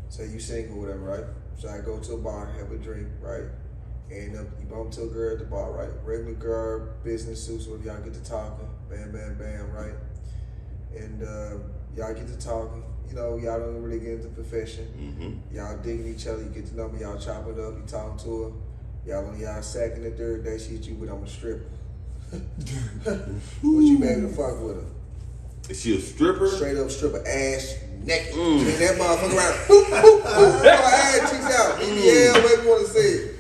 say you single, whatever, right? So I go to a bar, have a drink, right? And you bump into a girl at the bar, right? Regular girl, business suits, whatever, y'all get to talking, bam, bam, bam, right? And y'all get to talking. You know, y'all don't really get into profession. Mm-hmm. Y'all digging each other, you get to know me, y'all chop it up, you talking to her. Y'all on y'all second and third day, she hit you with, I'm a stripper. But you be able to fuck with her. Is she a stripper? Straight up stripper, ass naked. And that motherfucker around, boop, boop, boop, her ass cheeks out. Yeah, whatever you want to say it.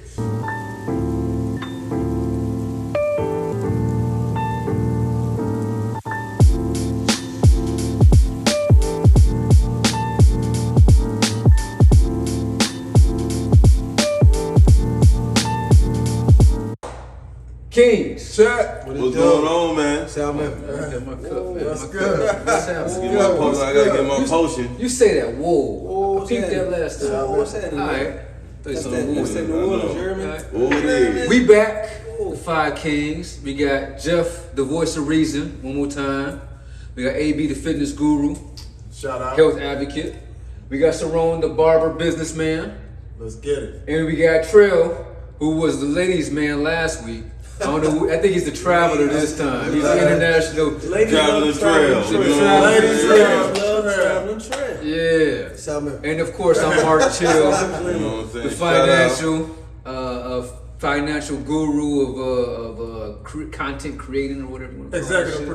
Kings. Check. What's going on, man? Salmon. Get my cup, man. That's My good. cup. What's happening? Get my potion. I gotta get my potion. You say that, whoa. Whoa, I peeped yeah. that last time. Whoa, what's that? All right. That's that New Orleans, Jeremy. Oh, it is. We back, the Five Kings. We got Jeff, the voice of reason, one more time. We got AB, the fitness guru, Shout out. health advocate. We got Saron, the barber businessman. Let's get it. And we got Trail, who was the ladies' man last week. I don't know. I think he's the traveler this time. He's the international. Traveling trail. Ladies, Traveling traveling trail. Yeah. Salmon. And of course, I'm Mark Chill, You know what I'm saying? the financial guru of content creating or whatever you want to call that Executive shit.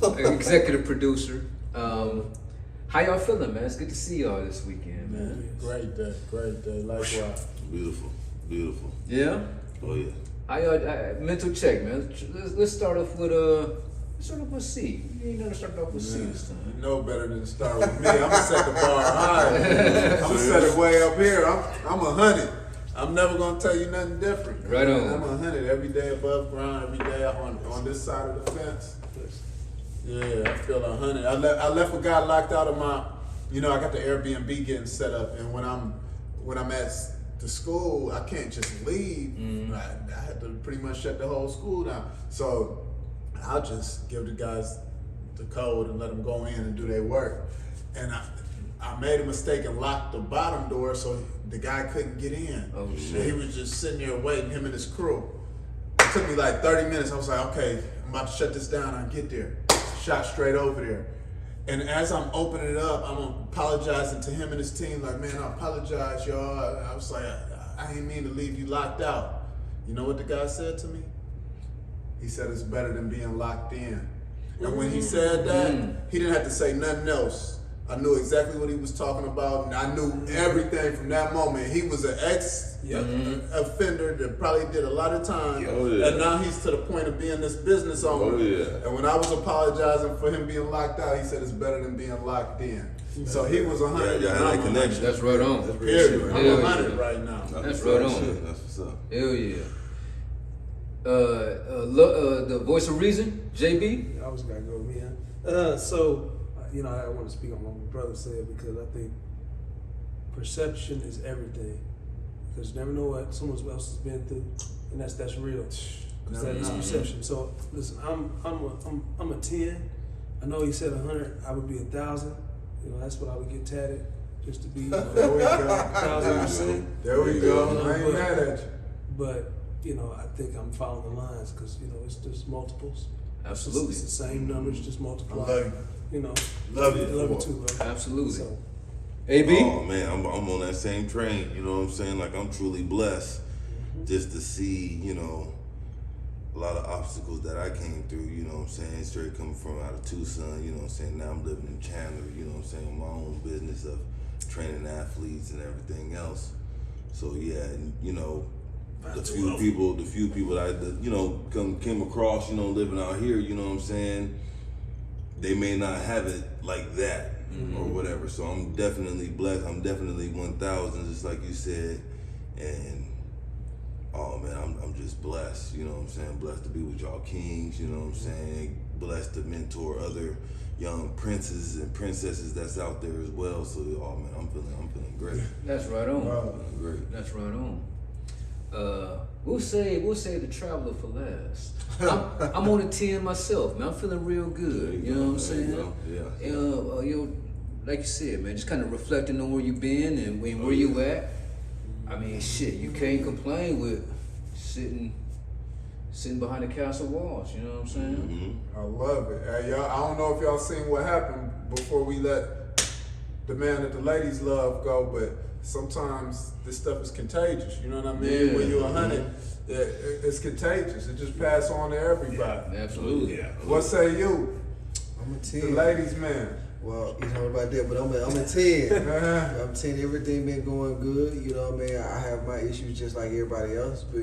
producer. Executive producer. How y'all feeling, man? It's good to see y'all this weekend, man. Great day. Great day. Likewise. Beautiful. Beautiful. Yeah. Oh, yeah. How y'all? Mental check, man. Let's start off with C. You ain't gonna start off with C this time. You know better than to start with me. I'm gonna set the bar high. I'm gonna set it way up here. I'm 100. I'm never gonna tell you nothing different. Right on. I'm 100 every day above ground, every day on this side of the fence. Yeah, I feel 100. I left a guy locked out of my, I got the Airbnb getting set up, and when I'm at the school, I can't just leave. I had to pretty much shut the whole school down. So I'll just give the guys the code and let them go in and do their work. And I made a mistake and locked the bottom door so the guy couldn't get in. Oh, shit. And he was just sitting there waiting, him and his crew. It took me like 30 minutes. I was like, okay, I'm about to shut this down. I get there. Shot straight over there. And as I'm opening it up, I'm apologizing to him and his team. Like, man, I apologize, y'all. I was like, I ain't mean to leave you locked out. You know what the guy said to me? He said it's better than being locked in. And when he said that, he didn't have to say nothing else. I knew exactly what he was talking about, and I knew everything from that moment. He was an ex-offender that probably did a lot of time, and now he's to the point of being this business owner. And when I was apologizing for him being locked out, he said it's better than being locked in. So he was 100. Yeah, that connection. That's right on. Period. I'm Hell 100 yeah. right now. That's right on. Shit. That's what's up. Hell yeah. The voice of reason, JB. I was gonna go with me. I want to speak on what my brother said because I think perception is everything. Because you never know what someone else has been through, and that's real. Because that is perception. So listen, I'm a 10. I know he said 100. I would be 1,000. That's what I would get tatted just to be. There we go. 1,000%. There we go. I ain't mad at you. But I think I'm following the lines because it's just multiples. Absolutely. It's the same numbers, just multiply. I love you. Love you. you too, bro. Absolutely. So, AB. Oh, man, I'm on that same train. You know what I'm saying? Like, I'm truly blessed just to see, a lot of obstacles that I came through, you know what I'm saying? Straight coming from out of Tucson, you know what I'm saying? Now I'm living in Chandler, you know what I'm saying? With my own business of training athletes and everything else. So, yeah, and, the few people that I, came across, living out here, you know what I'm saying? They may not have it like that or whatever. So I'm definitely blessed. I'm definitely 1,000, just like you said. And oh man, I'm just blessed. You know what I'm saying? Blessed to be with y'all kings. You know what I'm saying? Blessed to mentor other young princes and princesses that's out there as well. So oh man, I'm feeling great. That's right on. Wow. Feeling great. That's right on. We'll say the traveler for last. I'm on a 10 myself, man. I'm feeling real good. You know what I'm saying? Yeah. like you said, man, just kind of reflecting on where you been and where you at. I mean, shit, you can't complain with sitting behind the castle walls. You know what I'm saying? I love it. Hey, y'all, I don't know if y'all seen what happened before we let the man that the ladies love go, but sometimes this stuff is contagious. You know what I mean? Yeah. When you're 100, it's contagious. It just pass on to everybody. Absolutely. Yeah. What say you, I'm a the 10. ladies man? Well, you know about that, but I'm a 10. I'm 10. Everything been going good. You know what I mean? I have my issues just like everybody else, but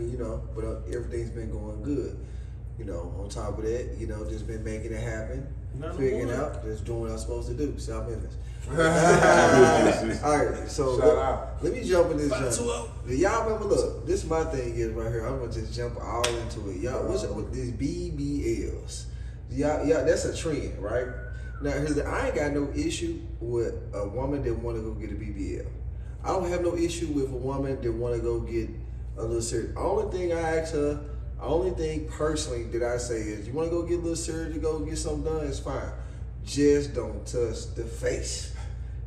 everything's been going good. You know, on top of that, just been making it happen, figuring out, just doing what I'm supposed to do. South Memphis. All right, so Shout out. let me jump in this jump. Y'all remember? Look, this my thing is right here. I'm gonna just jump all into it. Y'all, what's up with these BBLs? Y'all, that's a trend, right? Now, I ain't got no issue with a woman that want to go get a BBL. I don't have no issue with a woman that want to go get a little surgery. Only thing personally that I say is, you want to go get a little surgery, go get something done, it's fine. Just don't touch the face.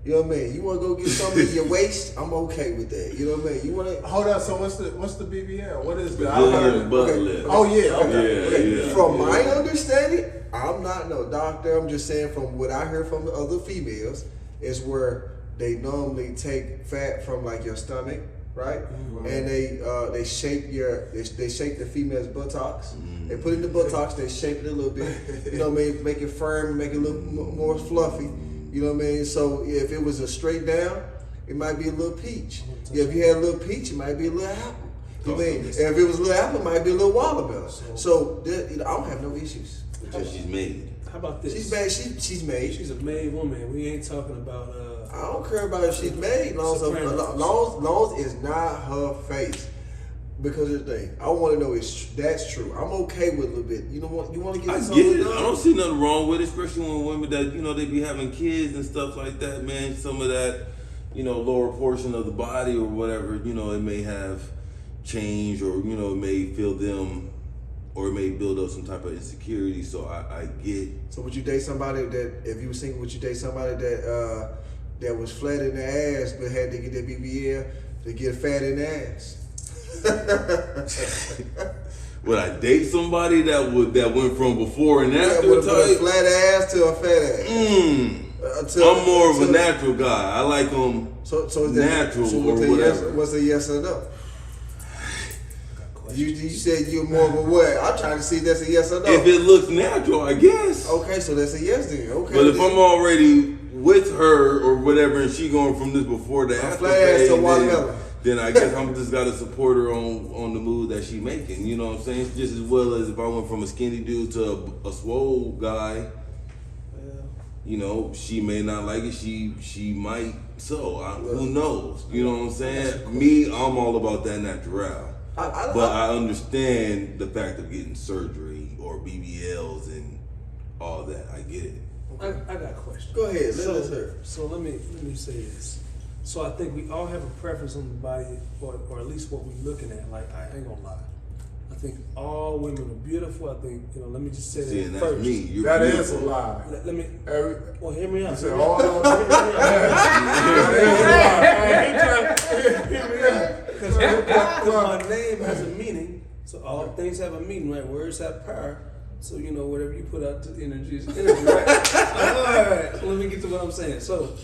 You know what I mean? You want to go get something in your waist, I'm okay with that. You know what I mean? You want to... Hold up. So what's the BBL? What is that? Brazilian butt okay. lift. Oh yeah. Okay. Yeah. From my understanding, I'm not no doctor. I'm just saying from what I heard from the other females is where they normally take fat from like your stomach, right? Mm-hmm. And they shape they shape the female's buttocks. They put in the buttocks, they shape it a little bit. You know what I mean? Make it firm, make it look more fluffy. You know what I mean? So if it was a straight down, it might be a little peach. If you had a little peach, it might be a little apple. You mean if it was a little apple, it might be a little watermelon. So I don't have no issues. She's made. How about this? She's made. She's made. She's a made woman. We ain't talking about. I don't care about if she's made, long as it's not her face. Because of the thing, I want to know if that's true. I'm okay with a little bit. You want to get I something get it. done? I don't see nothing wrong with it, especially when women that they be having kids and stuff like that. Man, some of that lower portion of the body or whatever, it may have changed or it may feel them. Or it may build up some type of insecurity, so I get. So would you date somebody that, if you were single, would you date somebody that was flat in the ass but had to get their BBL to get fat in the ass? Would I date somebody that went from before and after with a type? flat ass to a fat ass? I'm more of a natural guy. I like them so is natural so or whatever. What's a yes or no? You said you're more of a what? I'm trying to see if that's a yes or no. If it looks natural, I guess. Okay, so that's a yes then. Okay. But if I'm already with her or whatever, and she going from this before to after flat ass phase, to watermelon. then I guess I'm just gotta support her on the move that she making. You know what I'm saying? Just as well as if I went from a skinny dude to a swole guy. She may not like it. She might. So who knows? You know what I'm saying? Me, I'm all about that natural. But I understand the fact of getting surgery or BBLs and all that. I get it. I got a question. Go ahead. Let's hear. So let me say this. So I think we all have a preference on the body, or at least what we're looking at. Like, I ain't gonna lie. I think all women are beautiful. I think, let me just say See, that and first. that's me. You're That beautiful. is a lie. Let me. Well, hear me out. You said Hear me all out. Hear me out. Because my name has a meaning. So all things have a meaning, right? Words have power. So whatever you put out to the energy is energy, right? All right. So let me get to what I'm saying. So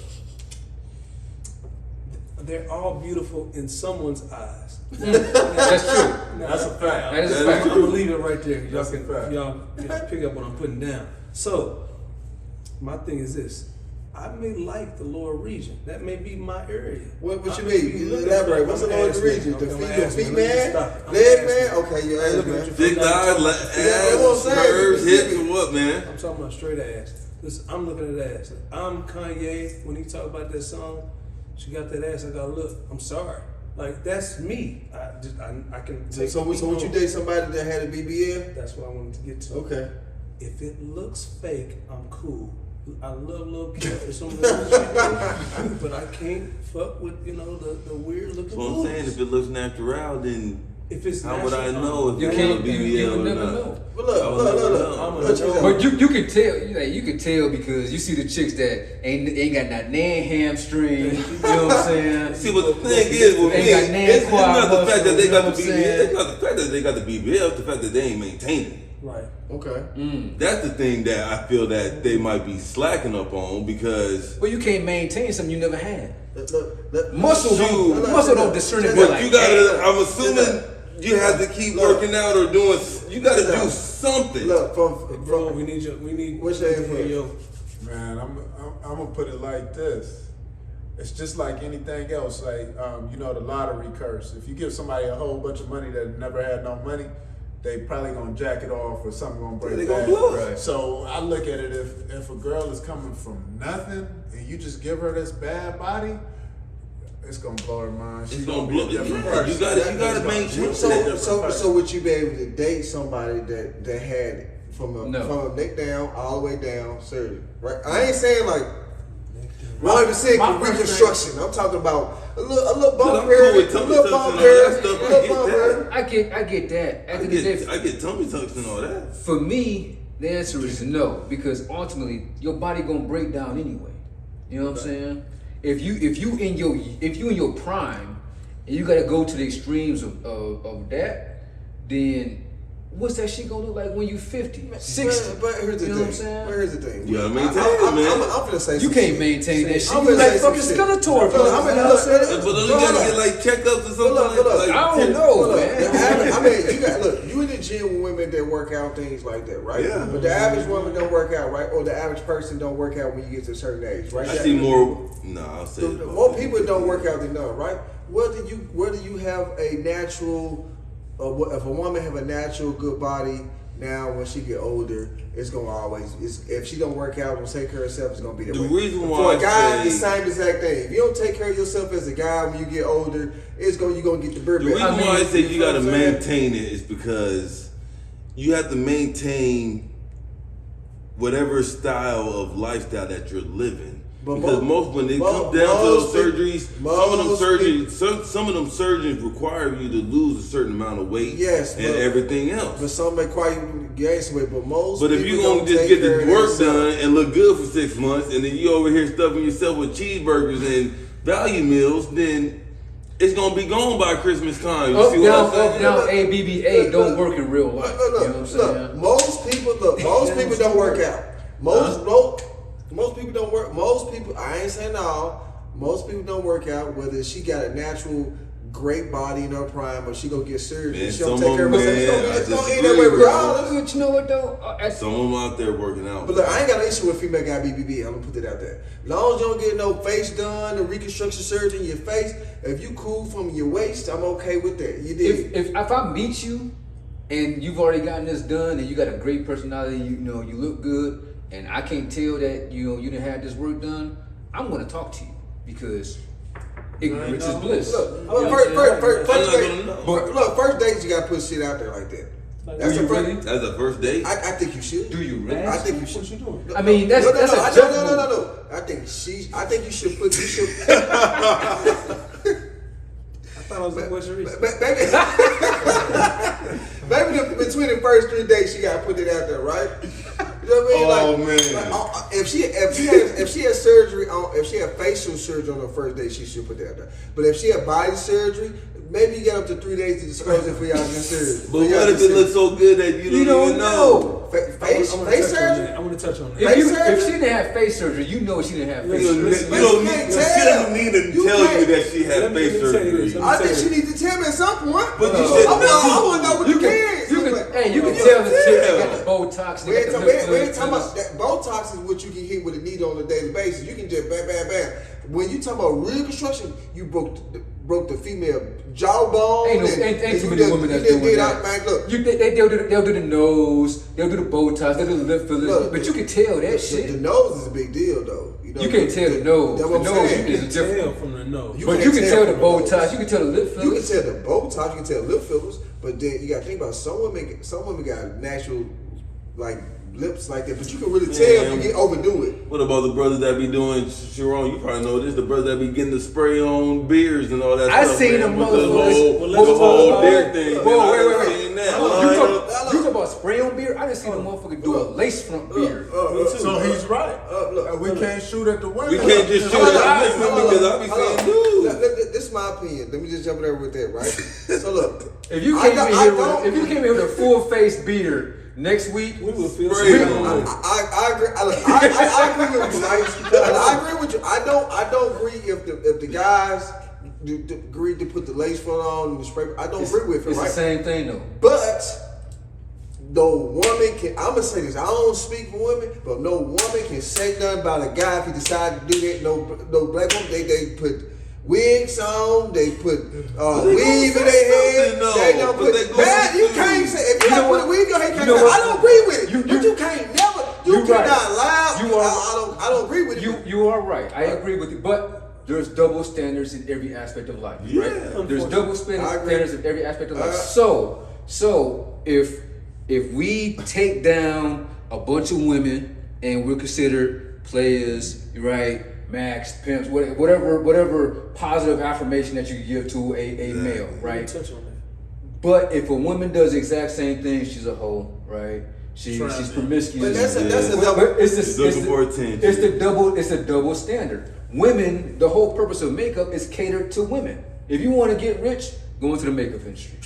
they're all beautiful in someone's eyes. That's true. That's a fact. That is a That is fact. I'm gonna leave it right there. That's a fact. Y'all pick up what I'm putting down. So, my thing is this: I may like the lower region. That may be my area. What I you may mean? be You looking elaborate. for- What's I'm the lower asking. region? Okay, The I'm feet asking. man, Let me stop it. I'm leg asking. man. Okay, you're I'm asking looking at man. your Thick feet. thighs, that's what I'm ass, saying. curves, Give hips, me- or what, man? I'm talking about straight ass. Listen, I'm looking at ass. I'm Kanye. When he talk about that song, she got that ass. I got to look. I'm sorry. Like, that's me. I can take. So would you date somebody that had a BBL? That's what I wanted to get to. Okay. If it looks fake, I'm cool. I love Lil Kim for some of the shit she do, but I can't fuck with the weird looking. So I'm saying, if it looks natural, then if it's How would I natural, know if You it's can't. a You BBL would or never not? know. But look, I would look, never look, know. I'm look. gonna Look, check know. this But out. you can tell, like, you can tell because you see the chicks that ain't got that nan hamstring. You know what I'm saying? See, but the thing is with They me, got nan it's quad not the fact that they muscles, got you know the what I'm BBL. saying? It's not the fact that they got the BBL. It's the fact that they ain't maintaining it. Right. Okay. That's the thing that I feel that they might be slacking up on because. Well, you can't maintain something you never had. Look. Muscle Shoot. don't discern it. But Like, you gotta. hey, I'm assuming you have to keep Look. working out or doing. You gotta Look. do something. Look, Bro, from we need. What's your to hear input? your- Man, I'm gonna put it like this. It's just like anything else, like you know, the lottery curse. If you give somebody a whole bunch of money that never had no money, they probably gonna jack it off or something gonna break They bad. gonna blow it. Right. So I look at it, if a girl is coming from nothing and you just give her this bad body, it's gonna blow her mind. She's It's gonna be blow. a different Yeah, person. you gotta It's maintain gonna- that. so would you be able to date somebody that had from No. a neck down all the way down surgery? Right. I ain't saying like. Not even saying my first reconstruction. I'm talking about a little I'm bump cool here, with a tummy little tucks bump and all here, that stuff. a I little get bump that. here. I get that. At I the end of the day, get tummy tucks and all that. for me, the answer is no, because ultimately your body gonna break down anyway. You know what I'm saying? If you in your prime and you gotta go to the extremes of that, then what's that shit gonna look like when you 50, 60? But here's the You know thing. what I'm saying? But here's the thing. You gotta maintain it, man. I'm gonna say You some can't shit. maintain that shit. I'm You gonna like say some fucking shit. Skeletor. Look, I'm gonna- look, But don't you gotta get like checkups or something Look, look, like I don't know, Hold up. man. The average- I mean, you got look. You in the gym with women that work out things like that, right? Yeah. But the average woman don't work out, right? Or the average person don't work out when you get to a certain age, right? I see more. No, I'll say The more people don't work out than none, right? Whether you have a natural, if a woman have a natural good body now, when she get older, it's gonna always. If she don't work out and take care of herself, it's gonna be that The way. reason For why a guy, I the say- same exact thing. If you don't take care of yourself as a guy when you get older, you're gonna get the bird The back. reason why I say you know gotta what I'm saying? maintain it is because you have to maintain whatever style of lifestyle that you're living. But Because when they come down to those surgeries, some of them surgeons require you to lose a certain amount of weight, Yes, and but- everything else. But some may quite gain some weight, but most. But if people you gonna don't just take get care the of work themselves. done and look good for 6 months, and then you over here stuffing yourself with cheeseburgers and value meals, then it's gonna be gone by Christmas time. You see what I'm saying? Up, down, ABBA don't work in real life. Look, You know what I'm saying? most people don't work out. Most people don't work. Most people, I ain't saying all. Most people don't work out. Whether she got a natural great body in her prime or she gonna get surgery, Man, she don't some take of care of them, herself. man, It's gonna I end that way disagree, bro. regardless. But you know what though? Some of them out there working out. But look, I ain't got an issue with female guy BBB. I'm gonna put that out there. As long as you don't get no face done, no reconstruction surgery in your face. If you cool from your waist, I'm okay with that. You did. If I meet you and you've already gotten this done and you got a great personality, you know you look good, and I can't tell that you didn't have this work done, I'm gonna talk to you because ignorance is bliss. Look, You know what I'm first I'm not date. gonna know. But look, first dates you gotta put shit out there like that. That's Do the you first. really? As a first date, I think you should. Do you really? I think you What should. you doing? I mean, that's no, a no. judgment. I think you should put. You should. I thought I was like, what's your reason? Baby, between the first 3 days, she gotta put it out there, right? You know what I mean? Oh, man. If she had surgery on, if she had facial surgery on her first day, she should put that out there. But if she had body surgery, maybe you got up to 3 days to disclose it for y'all consider. but what if it looks so good that you don't even know? Face surgery? I want to touch on that. If she didn't have face surgery, you know she didn't have face You surgery. don't can't need, tell. she doesn't need to You tell you can't. that she had Let me face tell you surgery. this. I think she needs to tell me at some point. But you should I know. want to know what you can. You can You tell the chick tell. they got the Botox. We They ain't got talking, the we ain't lip talking fillers. about that. Botox is what you can hit with a needle on a daily basis. You can just bam, bam, bam. When you talk about reconstruction, you broke the female jawbone. Ain't too many women that's doing that. Man, look, They'll do the nose, they'll do the Botox, they'll do the lip fillers, Look, but you can tell that the shit. nose is a big deal, though. know, You can't tell the nose. That's The what I'm nose saying. is You can different. tell from the nose. But you can tell the from bow nose. ties. You can tell the lip You can fillers. tell the bow ties, you can tell lip fillers, but then you got to think about some women got natural, like lips like that, but you can really tell Man. you get overdo it. What about the brothers that be doing, Sharon, you probably know this, the brothers that be getting the spray on beards and all that I stuff. seen man, them with the motherfuckers. whole, Well, the let's whole talk beard about- thing. Whoa, man. wait. I done seen that. You Line talk, up. you talk about spray on beard? I didn't see the motherfucker do a lace front beard. So he's right. Look, We can't shoot at the women. We can't just shoot Hold at on, the hold women on, because I be hold on. saying, dude. This is my opinion. Let me just jump in there with that, right? So look, If you I came don't- in I here don't- with, if you came in with a full face beard next week, We will feel Spray sorry. on. I agree. I agree with you, right? I agree with you. I don't agree if the guys agreed to put the lace front on and the spray. I don't agree with it, it's right? the same thing though. But no woman can. I'm gonna say this. I don't speak for women, but no woman can say nothing about a guy if he decide to do that. No black woman. They put wigs on. They put weave in their head. something, They though, don't but put. they go Man, you to- can't say if you You know don't put a what? weave in your head. You know what? I don't agree with it. You- but you can't never. You You're right. cannot lie. You are- I don't agree with you. You are right. I agree with you, but there's double standards in every aspect of life, Yeah. right? There's double I agree. standards in every aspect of life. Uh, So if we take down a bunch of women and we're considered players, right? Max, pimps, whatever positive affirmation that you give to a male, We'll right? touch on that. But if a woman does the exact same thing, she's a hoe, right? She's promiscuous. But that's a But double. it's Looking for attention. It's a double standard. Women, the whole purpose of makeup is catered to women. If you want to get rich, go into the makeup industry.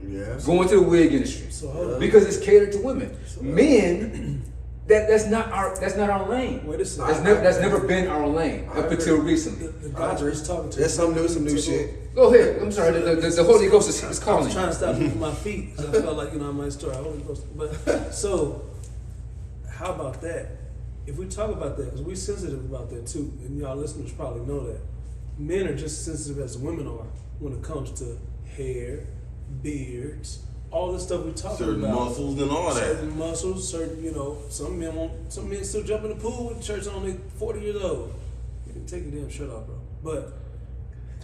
Yeah. Go into the wig industry. So hold on. Because it's catered to women. Men, that's not our lane. Wait a second. That's never been our lane up until recently. The guys are just talking to That's me. some new So shit. Go ahead. I'm sorry. The Holy Ghost is I calling was you. trying to stop moving my feet because I felt like, I might start Holy Ghost. But so, how about that? If we talk about that, because we're sensitive about that too, and y'all listeners probably know that. Men are just as sensitive as women are when it comes to hair, beards, all the stuff we're talking Certain about. muscles and all that. Certain muscles, some men still jump in the pool with shirts on, they 40 years old. You can take your damn shirt off, bro. But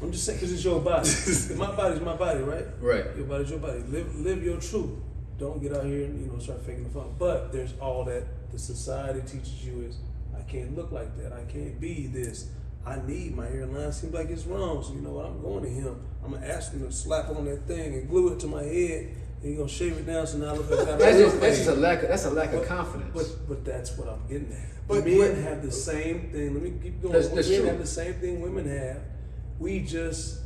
I'm just saying, because it's your body. My body's my body, right? Right. Your body's your body. Live your truth. Don't get out here and start faking the fun. But there's all that the society teaches you is I can't look like that. I can't be this. I need my hairline. Seems like it's wrong. So you know what? I'm going to him. I'm gonna ask him to slap on that thing and glue it to my head. And he's gonna shave it down so now I look like I got That's just a lack of confidence. But that's what I'm getting at. But- Men but- have the same thing. Let me keep going. That's Men true. have the same thing women have. We just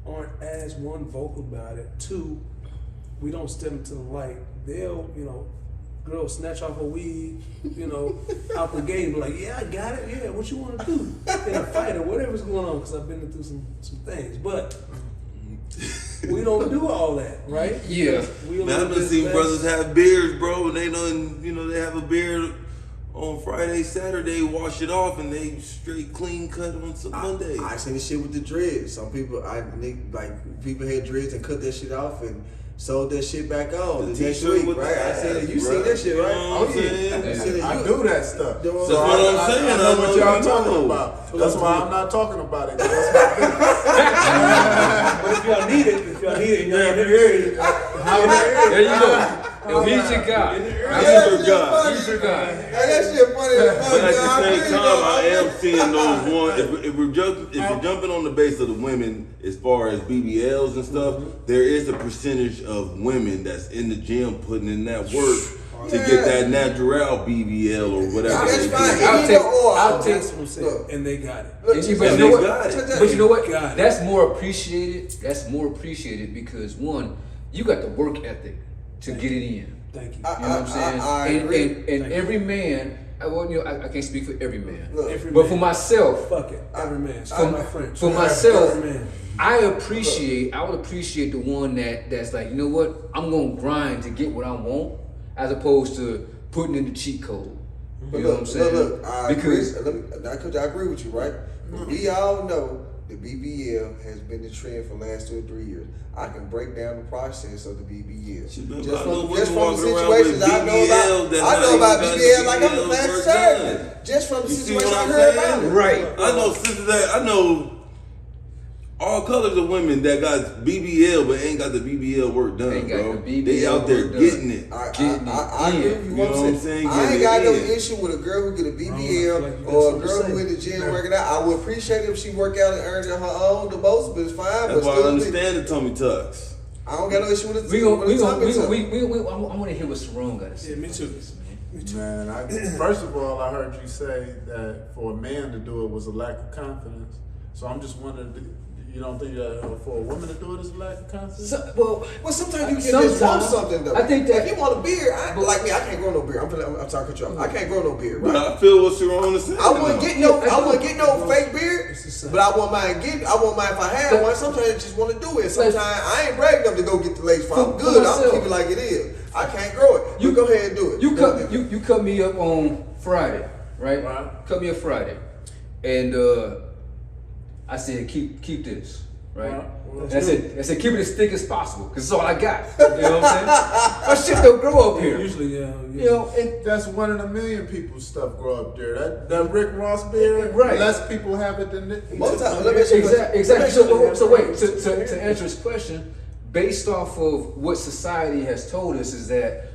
aren't as one vocal about it. Two, we don't step into the light. They'll, girls snatch off a weed, out the gate and be like, yeah, I got it. Yeah, what you want to do in a fight or whatever's going on? Because I've been through some things, but we don't do all that, right? Yeah. We a Man, little I've been bit seeing less- brothers have beards, bro. And they they have a beard on Friday, Saturday, wash it off, and they straight clean cut on some Monday. I seen the shit with the dreads. Some people, people had dreads and cut that shit off and sewed that shit back on the next T-shirt week, with right? the I seen it. You ass, seen bro. that shit, right? You know what I'm saying? You seen it. I You- do that stuff. That's That's what I'm saying. I know what y'all you talking know. about. That's why I'm not talking about it. 'Cause that's my But if y'all need it, and y'all in the business. There you go. Yo, he's your guy. He's your guy. He's your guy. Hey, that shit funny as fuck, But at dog. the same Really, time, dog. I am seeing those one. If we're jumping on the base of the women as far as BBLs and stuff, there is a percentage of women that's in the gym putting in that work to get that natural BBL or whatever. That's they fine. do. I'll take- I'll take- that's what I'm saying. look. And they got it. Look, But check you that know they what? got it. Check that But you know what? Got it. That's more appreciated. That's more appreciated because one, you got the work ethic to get it in. Thank you. You know what I'm saying? I and agree. and every man, I can't speak for every man, Look, Every but man. for myself, Fuck it. Every man. for, Stop my French. for myself, Every man. I would appreciate the one that's like, you know what, I'm gonna grind to get what I want, as opposed to putting in the cheat code. You know what I'm saying? Look, I Because agree. I agree with you, right? But we all know the BBL has been the trend for the last 2 or 3 years. I can break down the process of the BBL. Shit, man, Just I know from women the walking around situations with I know BBL about. that I know not about even BBL got like the I'm a BBL plastic work surgeon. done. Just from the You see situation what I I'm heard saying? about it. right. I know since that I know all colors of women that got BBL but ain't got the BBL work done, Ain't got bro. the BBL They out there work done. getting it. I Getting agree it with you in. You know what I'm 1%. saying? I ain't Getting got it no in. issue with a girl who get a I feel BBL like you got or a something to girl say. who in the gym working out. I would appreciate it if she work out and earned her own the most, but it's fine. That's but why I still, understand the tummy tucks. I don't got no issue with We the gon' with the tummy tuck. I want to hear what Sarone got to say. Yeah, me too. Man. Man, first of all, I heard you say that for a man to do it was a lack of confidence. So I'm just wondering, you don't think that for a woman to do it is a lack of confidence? Well, Sometimes you can just want something though. I think that if you want a beard, like me, I can't grow no beard. I'm talking to you. I can't grow no beard, But right? I feel what Sharon is saying. I wouldn't get no fake beard, It's the same. but I wouldn't mind if I had one. Sometimes I just want to do it. Sometimes I ain't brave enough to go get the lace front. I'm For good. I'm myself. keep it like it is. I can't grow it. You go ahead and do it. You cut me up on Friday, right? Right. Cut me up Friday, and I said keep this, right? Right. And I said keep it as thick as possible, cause it's all I got. You know what I'm saying? My shit don't grow up here. Usually, yeah. You know, and That's 1 in a million people's stuff grow up there. That Rick Ross beard, Right. less people have it than it. Most times, let me ask you a question. exactly. So Let me wait, to answer his question, based off of what society has told us is that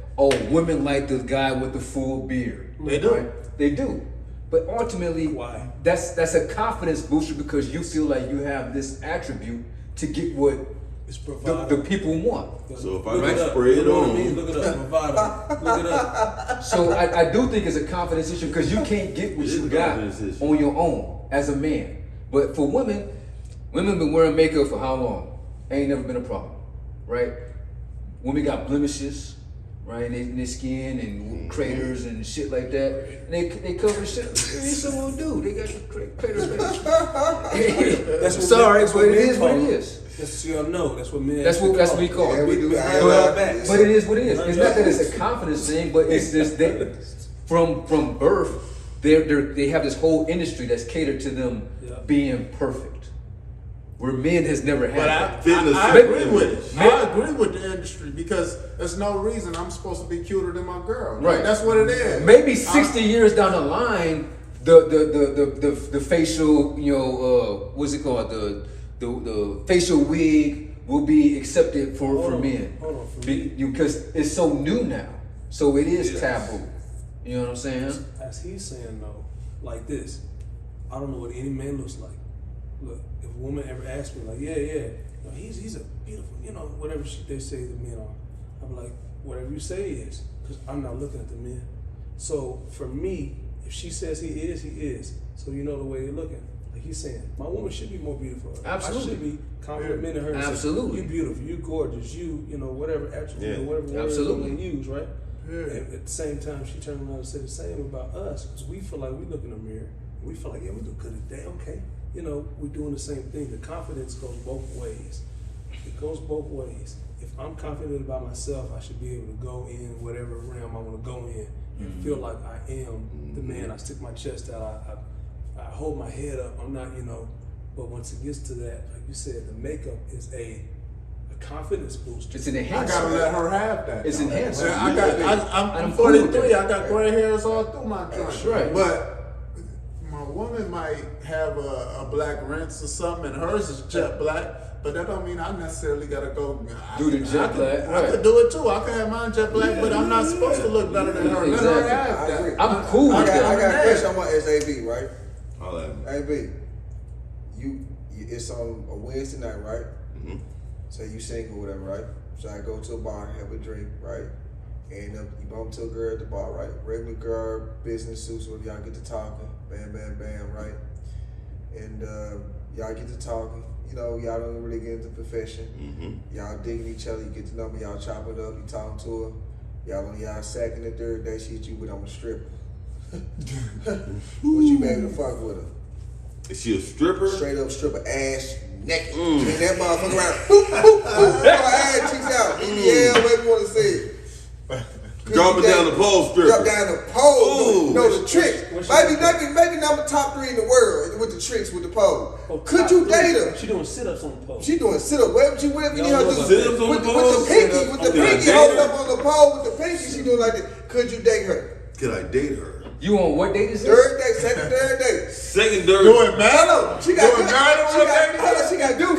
women like the guy with the full beard. They do. Right? They do. But ultimately, Why? That's a confidence booster because you feel like you have this attribute to get what It's the bravado. people want. So if I Look go it up. spray it You know what I on. mean? Look it up. Bravado. Look it up. So I do think it's a confidence issue because you can't get what It is you a got confidence issue. on your own as a man. But for women been wearing makeup for how long? Ain't never been a problem, right? Women got blemishes, right, in their skin and craters and shit like that. And they cover shit. Some will do. They got craters. That's what Sorry, that's but what it men is what call it it. is. That's what y'all know. That's what men. That's what we call Yeah, it. we do. Behind Yeah, our yeah. backs. But it is what it is. It's not that it's a confidence thing, but it's just that from birth, they have this whole industry that's catered to them Yeah. being perfect. Where men has never had But that. Fitness I agree fitness. with it. I agree with the industry because there's no reason I'm supposed to be cuter than my girl. Right. That's what it is. Maybe 60 years down the line, the facial, what's it called? The facial wig will be accepted for men. Hold on, for me. Because it's so new now. So it is Yes. taboo. You know what I'm saying? As he's saying though, like this, I don't know what any man looks like. Look, if a woman ever asks me, like, he's a beautiful, whatever they say the men are, I'm like, whatever you say he is, because I'm not looking at the men. So for me, if she says he is, he is. So you know the way they're looking. Like he's saying, my woman should be more beautiful. Absolutely. I should be complimenting her. And say, Absolutely. you beautiful, you gorgeous, you whatever attribute, Yeah. whatever word Absolutely. they use, right? Yeah. And at the same time, she turned around and said the same about us because we feel like we look in the mirror. And we feel like, yeah, we look good today, okay. We're doing the same thing. The confidence goes both ways. It goes both ways. If I'm confident about myself, I should be able to go in whatever realm I want to go in and feel like I am the man. I stick my chest out. I hold my head up. I'm not, But once it gets to that, like you said, the makeup is a confidence booster. It's an I enhancement. gotta let her have that. It's though. enhanced. I'm I'm cool with 43. that. I got gray hairs all through my joint. That's right. But my woman might have a black rinse or something, and hers is jet black. But that don't mean I necessarily gotta go Do the jet black, I right. could do it too. I could have mine jet black, but I'm not supposed to look better than her. Let her Exactly. have I that. agree. I'm cool I with got that. a question. I want to ask AB, right? All that. AB, it's on a Wednesday night, right? Mhm. Say you single, whatever, right? So I go to a bar, have a drink, right? And you bump to a girl at the bar, right? Regular girl, business suits, whatever. Y'all get to talking, bam, bam, bam, right? And y'all get to talking. Y'all don't really get into profession. Mm-hmm. Y'all digging each other. You get to know me. Y'all chop it up. You talking to her. Y'all on y'all second and third day. She hit you with, I'm a stripper. What you be able to fuck with her? Is she a stripper? Straight up stripper, ass naked. And that motherfucker around, boop, boop, boop, boop, ass cheeks out. BBL, whatever you want to say it. Dropping down the pole stripper. Drop down the pole. Ooh. No, the tricks. What's Maybe number top 3 in the world with the tricks with the pole. Could you date her? She doing sit-ups on the pole. She doing sit-up, whatever you need her to do. Sit-ups on the With pole? the pinky, with the Can I pinky date holding her? up on the pole with the pinky, she doing like that. Could you date her? Could I date her? You on what date is this? Third day, second, third day. Secondary. Do it matter? She got Do it good. matter She what got, they hold on, she got good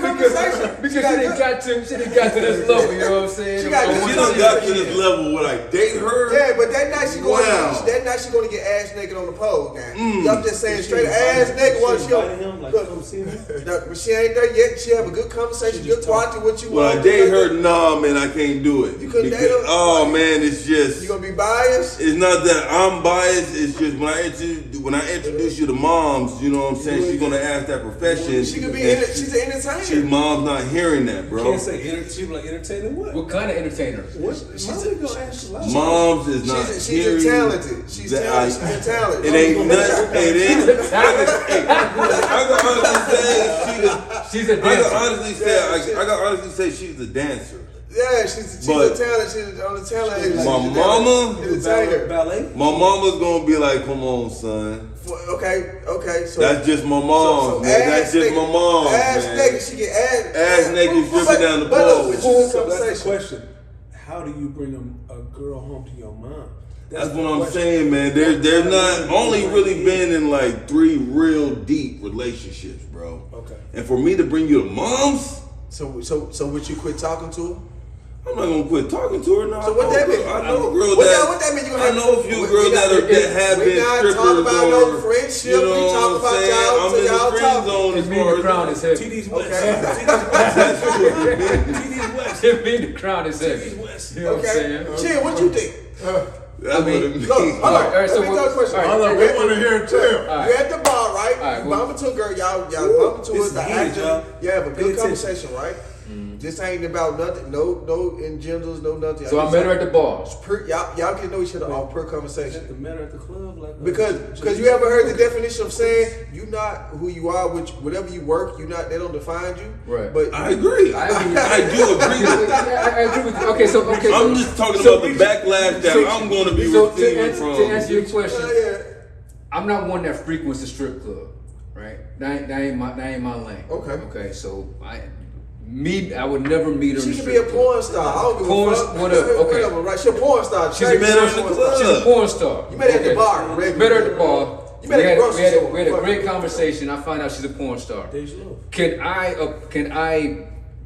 got to this level. You know what I'm saying? She got She done got to this level where I date her. Yeah, but that night she going. Wow. That night she going to get ass naked on the pole. Now, I'm just saying straight ass naked. What she invited him, like, look, come see me? but she ain't there yet. She have a good conversation, She good just quality. What you When want? I date her, nah, man, I can't do it. You couldn't date Because- her? Oh man, it's just. You gonna be biased? It's not that I'm biased. It's just when I introduce you to moms, you know what I'm saying. She's gonna ask that profession. She could be. and She's an entertainer. She's mom's not hearing that, bro. Can't say she be like entertaining what? What kind of entertainer? What? She's gonna ask a lot. Moms is not She's hearing. talented. She's that talented. She's talented. It ain't nothing. It ain't. I can honestly say She's a I dancer. can honestly say I can honestly say she's a dancer. Yeah, she's But- a talent. She's on the talent. She's My a mama- entertainer. Ballet? My mama's gonna be like, "Come on, son." Okay. So That's just my mom, man. That's just my mom, Ass man. naked, she get Ass naked dripping down the but pole. look, So that's the conversation. question. How do you bring a girl home to your mom? That's the what I'm question. saying, man. There's not only really been in like 3 real deep relationships, bro. Okay. And for me to bring you to moms, So would you quit talking to her? I'm not gonna quit talking to her now. So what that mean? I know a girl What that. what that mean? You I know a few girls that have we been not strippers talking about or, no friendship. you know We what talk I'm about saying? y'all I'm till in the y'all friend talking. zone It as mean far the as crown is heavy. TD's West. Okay. TD's West. It mean the crown is heavy. TD's West. You know what I'm saying? Okay. Chill, what you think? That's what it means. Look, hold on. All right, so Let me go to the question. all right, Hold on, we want to hear it too. All You're at the bar, right? All right, You well- bump into a girl, y'all bump into This her. The is huge, actor, y'all. you have a Pay good attention. conversation, right? This ain't about nothing. No engenders, no nothing. So I met her at the bar. Y'all can know each other off per conversation. At the matter at the club, like Because you ever heard the definition of saying you not who you are, which whatever you work, you not they don't define you. Right. But I agree. I do agree with that. I agree with you. Okay, so I'm just talking so- about the backlash that I'm going to be So receiving from. to answer your question, yeah. I'm not one that frequents the strip club, right? That ain't my lane. Okay. Okay, so I would never meet her. She in could the be a strip club. porn star. I don't give Porn- a fuck. whatever, okay. Whatever, right? She's a porn star. She's Straight met her in the porn club. star. She's a porn star. You met her at the Okay. bar, regular. Met her at the bar. You met her at the grocery store. We had a Fuck. great conversation. I find out she's a porn star. There's love. Can I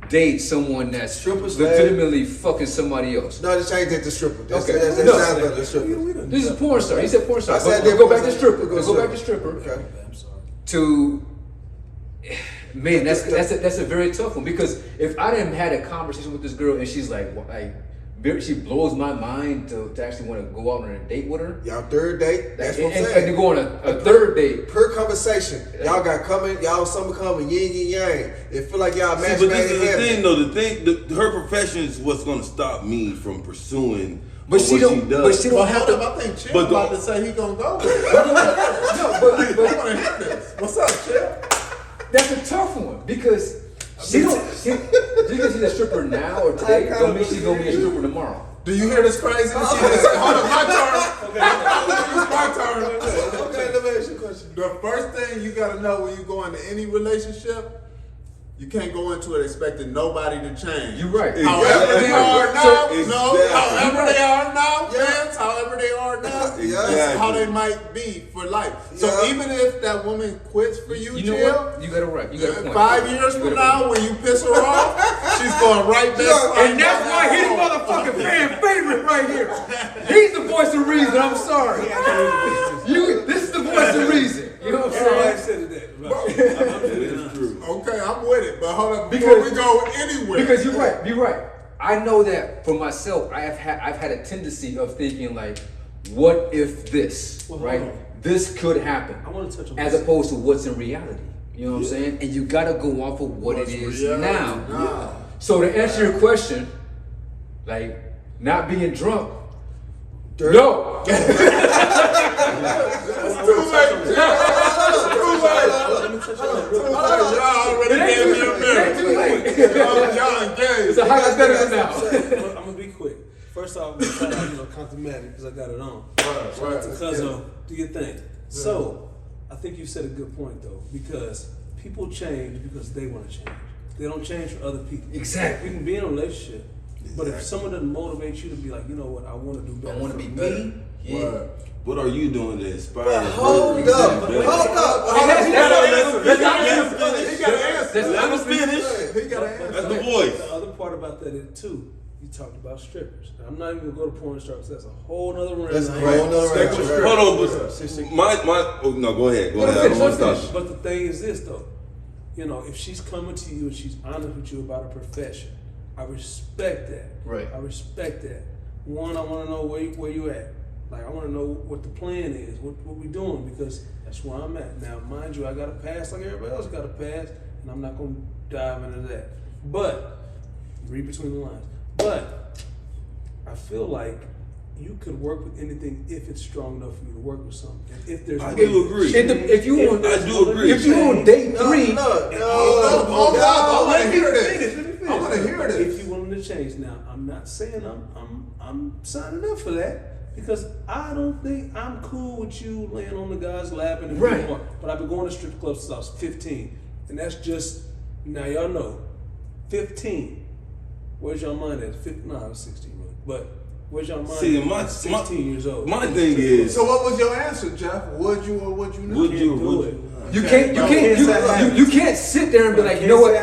date someone that's Strippers, legitimately fucking somebody else? No, just change that to stripper. That's, Okay. that No. sounds better. Stripper. This is a porn star. He said porn star. I said Let's that go porn back to star. stripper. Let's go back to stripper. Okay. I'm sorry. To man, that's a very tough one because if I didn't had a conversation with this girl and she's like she blows my mind to actually want to go out on a date with her. Y'all third date. That's what I'm and to saying. go on a third date. Per conversation, y'all got coming. Y'all some coming yin and yang. It feel like y'all See, match but made this in is the heaven. thing, though. Her profession is what's going to stop me from pursuing But what she don't. she does. But she Well, don't have hold to. up, I think Chill But about don't- to say he gonna go. No, I want to hear this. What's up, Chill? that's a tough one because she don't. Just because she's a stripper now or today, don't mean she's gonna be a stripper tomorrow. Do you hear this crazy? Hold up, my turn. It's my turn. Okay, let me ask you a question. The first thing you gotta know when you go into any relationship, you can't go into it expecting nobody to change. You're right. However they are now, Exactly. however they are now, friends, however they are now, Yeah. that's how they might be for life. So Yeah. even if that woman quits for you, You know Jill, what? You got it right. You got a point. 5 years You from got a point. now, when you piss her off, she's going right back. Yeah. And that's why he's motherfucking fan favorite right here. He's the voice of reason. I'm sorry. This is the voice of reason. You know what I'm Everybody saying? said that. I'm It is true. Okay, I'm with it, but hold up before Because- we go anywhere. Because you're right. You're right. I know that for myself. I've had a tendency of thinking like, what if this, Well, right? hold on. This could happen. I want to touch on As this. opposed to what's in reality. You know what I'm saying? And you gotta go off of what What's it is reality now. now. So to answer your question, like not being drunk. Dirt. No. It's too late, Jill. Let me touch on that real quick. Y'all already It ain't gave me too- a it ain't too minute. late. Y'all engaged. It's a hypothetical now. I'm gonna be quick. First off, I'm gonna try to count the magic because I got it on. Because do your thing. So, I think you said a good point though, because people change because they want to change. They don't change for other people. Exactly. We can be in a relationship, but if someone doesn't motivate you to be like, you know what, I want to do better. I want to for be me. better. Yeah. What are you doing to inspire? Hold up. Hold up. And that's- He got an answer. Let him finish. He got an That's answer. the voice. The other part about that is too. You talked about strippers. And I'm not even gonna go to porn stars. That's a whole nother round. That's a whole nother Stick round. with Right. strippers. Hold on, but oh, no, go ahead. Go ahead. I don't want to stop you. But the thing is this though, you know, if she's coming to you and she's honest with you about her profession, I respect that. Right. I respect that. One, I want to know where you at. Like, I want to know what the plan is, what we doing, because that's where I'm at. Now, mind you, I got a pass like everybody else got a pass, and I'm not going to dive into that. But, read between the lines. But, I feel like you could work with anything if it's strong enough for you to work with something. And if there's I do agree. If you on, I do agree. if you on date three, Hold up. I want to hear this. Let me finish. I want to hear this. If you willing to change, now I'm not saying I'm signing up for that because I don't think I'm cool with you laying on the guy's lap and Right. more. But I've been going to strip clubs since I was 15, and that's just now y'all know, 15. Where's your mind at? 15? No, I was 16, really. But where's your mind? See, at? my 16 years old. My thing is, So what was your answer, Jeff? Would you or would you not? would you? do Would it. you? you can't you can't sit there and be like, you know what?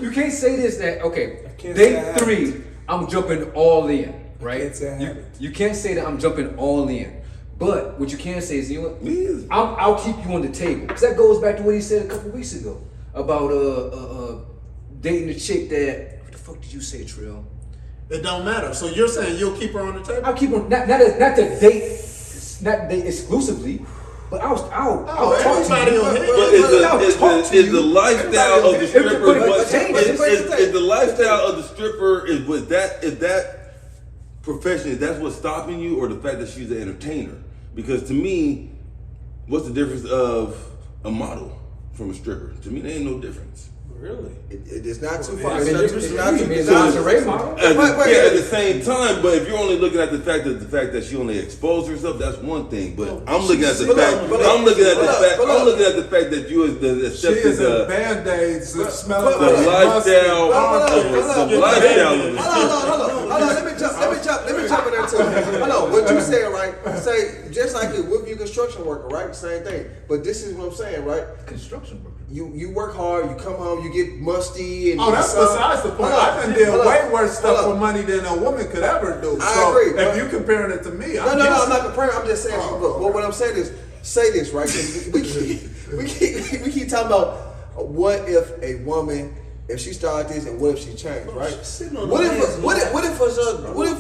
You can't say this that okay. can't say I Date three, I'm jumping all in, right? can't say I haven't. You can't say that I'm jumping all in. But what you can say is, you know what? Me either. I'll keep you on the table. Cause that goes back to what he said a couple weeks ago about dating a chick that. What the fuck did you say, Trill? It don't matter. So you're saying you'll keep her on the table? I'll keep on not to date exclusively, but I'll talk to everybody you. on here. But is the lifestyle of the stripper? But Is the lifestyle of the stripper is that profession? Is that what's stopping you, or the fact that she's an entertainer? Because to me, what's the difference of a model from a stripper? To me, there ain't no difference. Really? It's not too far. I mean, It's not too it's not a race model. At the same time, but if you're only looking at the fact that she only exposed herself, that's one thing. But I'm looking at the fact. I'm looking at the fact that you as the She accepted is a Band-Aids smelling the like lifestyle, the lifestyle of the Hold on. Let me jump in there too. Hold on. What you said, right? Say just like it with you construction worker, right? Same thing. But this is what I'm saying, right? Construction worker. You work hard, you come home, you get musty, and Oh, that's besides the point. I done did way worse stuff for money than a woman could ever do. I agree, If but- you comparing it to me, No, I'm not comparing. I'm just saying. Look, what I'm saying is, say this right. 'Cause we keep talking about what if a woman, if she started this, and what if she changed, right? she's sitting on What the if hands, what if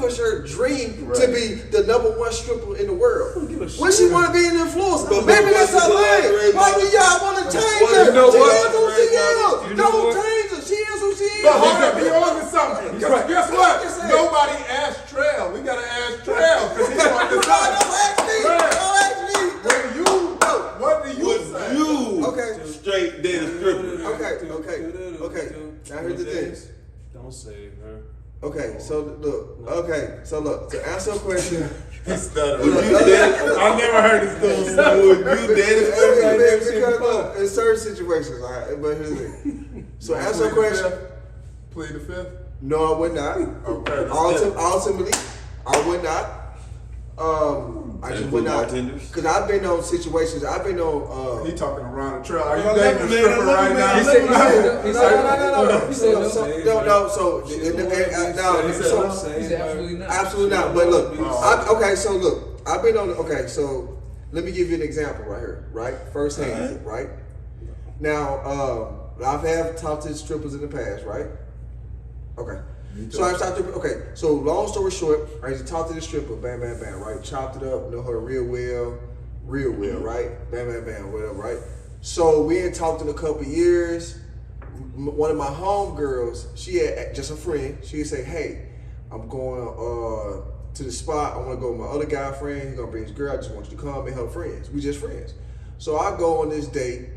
it's her dream to be the #1 stripper in the world? don't give a What she shit. want to be an influencer? But Maybe that's her what's the lane. Why do y'all want to change her? You know She what? is who she is. You know Don't what? change her. She is who she is. But hold up, you're on to something. Right. Guess Just what? say it. Nobody asked Trail. We gotta ask Trail because he want to No, decide. don't ask me. Don't ask me. What do you say? you Okay. straight date a stripper. Okay. Now here's the thing. Don't save her. Okay, so look. To answer your question, He stuttered. Would you date? I never heard this dude stutter. Would you date a stripper? because look, in certain situations, all right, but here's the thing. So answer your question. Plead the fifth. No, I would not. Okay. Ultimately, I would not. I just would not. Bartenders? Because I've been on situations. I've been on. He talking around the trail. Are you Well, dating a let me- stripper let right me- now? He said no. No. He said no. So He said absolutely not. absolutely not. But look, okay. So look, I've been on. Okay, so let me give you an example right here. Right, firsthand. Right. Now, I've talked to strippers in the past. Right. Okay. So I talked to. Okay. So long story short, I used to talk to the stripper. Bam, bam, bam. Right. Chopped it up. Know her real well. Right. Bam, bam, bam. Whatever. Right. So we had talked in a couple years. One of my homegirls, she had just a friend. She would say, "Hey, I'm going to the spot. I want to go with my other guy friend. He's gonna bring his girl. I just want you to come and help friends. We just friends." So I go on this date,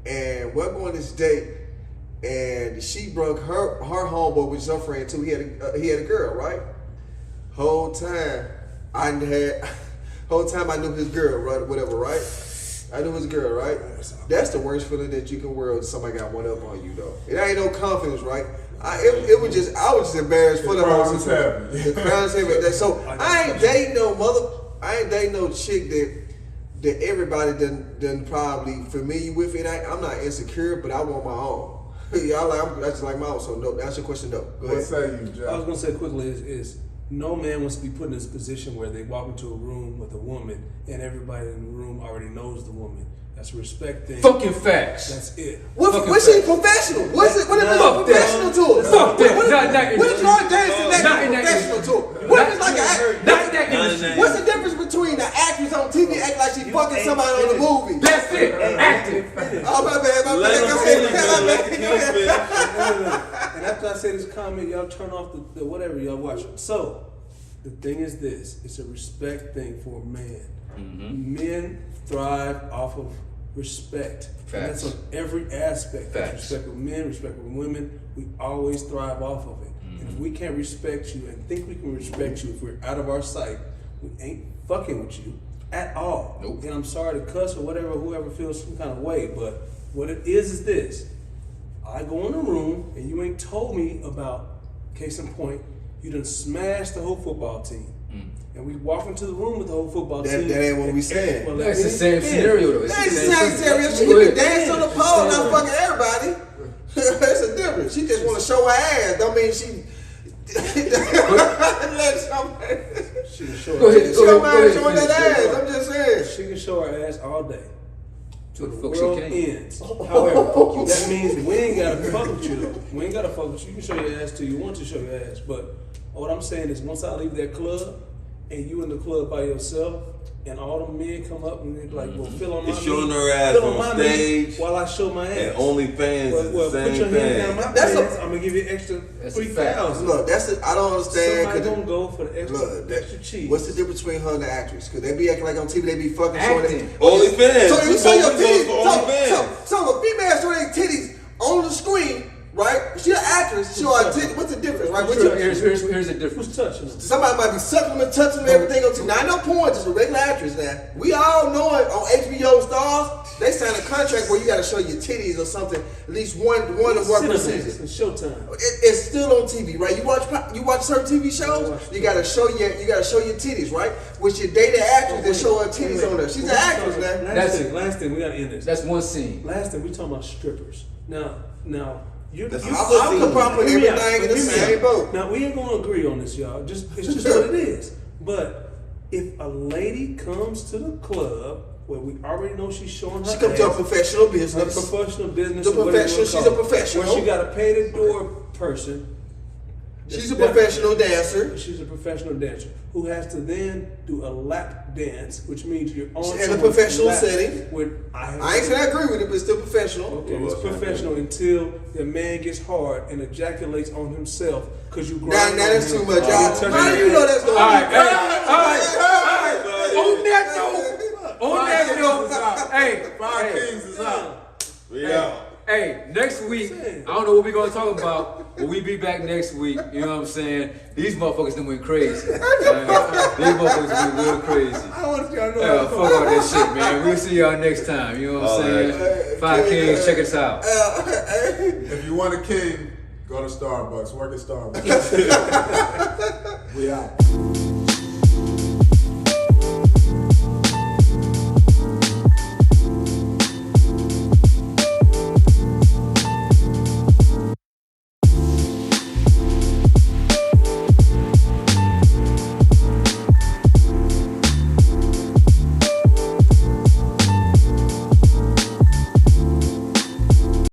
and we're going on this date, and she brought her homeboy, which is her friend too. He had a girl, right? Whole time I knew his girl, right? Whatever, right? I knew his girl, right? That's the worst feeling that you can wear. Somebody got one up on you, though. It ain't no confidence, right? I was just embarrassed for the whole crown is situation. heavy. The crown is heavy. So I ain't dating no chick that everybody done probably familiar with it. I'm not insecure, but I want my own. Y'all like that's just like my own. So no, that's your question. No, go What ahead. say you, I was Jeff? gonna say quickly is no man wants to be put in this position where they walk into a room with a woman and everybody in the room already knows the woman. That's a respect thing. Fucking facts. That's it. What's she professional? What is Fuck professional to us? Fuck that. Not What is Jordan Dancing that Not in that professional to? industry. What if it's like an Not in that industry. What's the difference between the actress on TV acting like she fucking somebody on the movie? That's it. Acting. Oh my bad, my Let bad. him Go finish, ahead, man. go Let the ahead. king finish. And after I say this comment, y'all turn off the whatever y'all watching. So, the thing is this: it's a respect thing for a man. Men thrive off of respect. And that's Facts. on every aspect. That's Facts. respect with men, respect with women. We always thrive off of it. And if we can't respect you and think we can respect you if we're out of our sight, we ain't fucking with you at all. Nope. And I'm sorry to cuss or whatever, whoever feels some kind of way, but what it is this. I go in a room and you ain't told me about, case in point, you done smashed the whole football team. And we walk into the room with the whole football That- team. that ain't what we and- saying. well, That's the let me same finish. scenario though. It's That the ain't the same same serious. She Go can ahead. dance on the pole, not fucking everybody. That's a difference. She just want to show her ass. Don't mean she. Let somebody. She can show Go her ahead. ass. She don't mind Go showing ahead, that finish ass. I'm just saying. She can show her ass all day. So the The fuck she world can't. ends. However, that means we ain't gotta fuck with you though. We ain't gotta fuck with you. You can show your ass till you want to show your ass. But what I'm saying is once I leave that club and you in the club by yourself and all the men come up and they be like, well, fill on my It's showing meat, her ass fill on my meat stage, while I show my ass. And OnlyFans well, is well, the put your same hand down thing. my That's pants. I'm gonna give you extra That's a fact. $3,000. Look, that's it. I don't understand. Somebody 'Cause gonna go for the extra, look, extra cheese. what's the difference between her and the actress? Because they be acting like on TV, they be fucking showing Acting. it. OnlyFans. So you We show your both goes titties. for OnlyFans. So a female show their titties on the screen, right? She an actress. Show her titties. What's the difference, right? What So you- here's the difference. Who's touching them? Somebody might be sucking them and touching them, everything on TV. Now I know porn just a regular actress now. We all know it on HBO Stars. They sign a contract where you got to show your titties or something at least one of one per season. It's showtime. It's still on TV, right? You watch certain TV shows. You gotta show your titties, right? With your dated actress that show her titties on there. She's an actress now. Last thing, we gotta end this. That's one scene. Last thing, we talking about strippers. Now, you're That's you- I'm gonna put hear me out, everything in the hear me same out. boat. Now we ain't gonna agree on this, y'all. It's just what it is. But if a lady comes to the club where we already know she's showing her She comes to a ass, professional a business. professional business, The or whatever you professional- wanna she's call a it, professional. where she got to pay the door person. She's a professional dancer. She's a professional dancer who has to then do a lap dance, which means you're on In a someone's professional lap setting. With, I ain't saying I agree with it, but it's still professional. Okay, it's professional until the man gets hard and ejaculates on himself because you Now, grind now on that's him. too much. You Y'all, touch how him. do you know that's going All right, on? On that note, hey, Five Kings is out. We out. Hey, next week, I don't know what we're gonna talk about, but we be back next week. You know what I'm saying? These motherfuckers done went crazy. These motherfuckers done went real crazy. I want y'all to know. Yeah, fuck all that shit, man. We'll see y'all next time. You know what I'm saying? Five Kings, check us out. If you want a king, go to Starbucks. Work at Starbucks. We out.